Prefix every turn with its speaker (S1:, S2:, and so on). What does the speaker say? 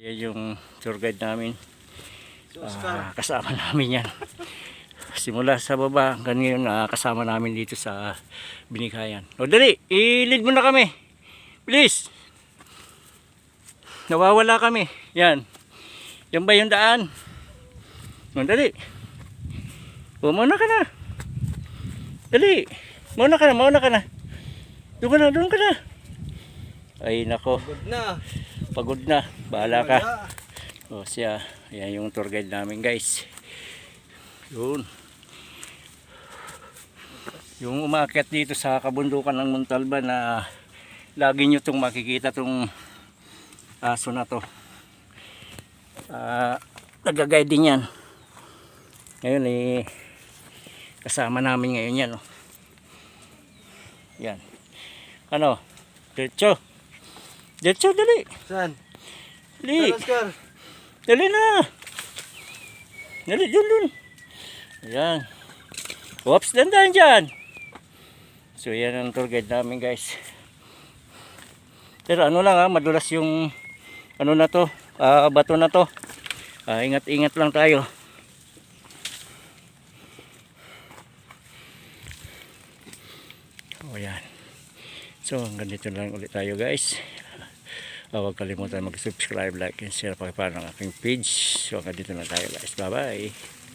S1: Yan yung tour guide namin. Kasama namin yan. Simula sa baba hanggang ngayon kasama namin dito sa Binikayan. O dali, i-lead mo na kami. Please. Nawawala kami. Yan. Yan ba yung daan? O dali. O mauna ka na. Dali. Mauna ka na. Doon ka na. Ay nako. Pagod na. Bahala ka. O siya. Yan yung tour guide namin guys. Yun. Yung umakyat dito sa kabundukan ng Montalban na lagi nyo itong makikita itong aso na to. Nag-guide din yan. Ngayon kasama namin ngayon yan. Oh. Yan. Ano? Diretso. Diretso, dali.
S2: Saan?
S1: Dali.
S2: Oscar.
S1: Dali na. Dali, dun. Ayan. Oops, dandan dyan. So yan ang tour guide namin guys. Pero ano lang madulas yung ano na to, bato na to. Ingat-ingat lang tayo. O yan. So hanggang dito lang ulit tayo guys. Huwag kalimutan mag-subscribe, like, and share pa ng aking page. So hanggang dito lang tayo guys. Bye bye.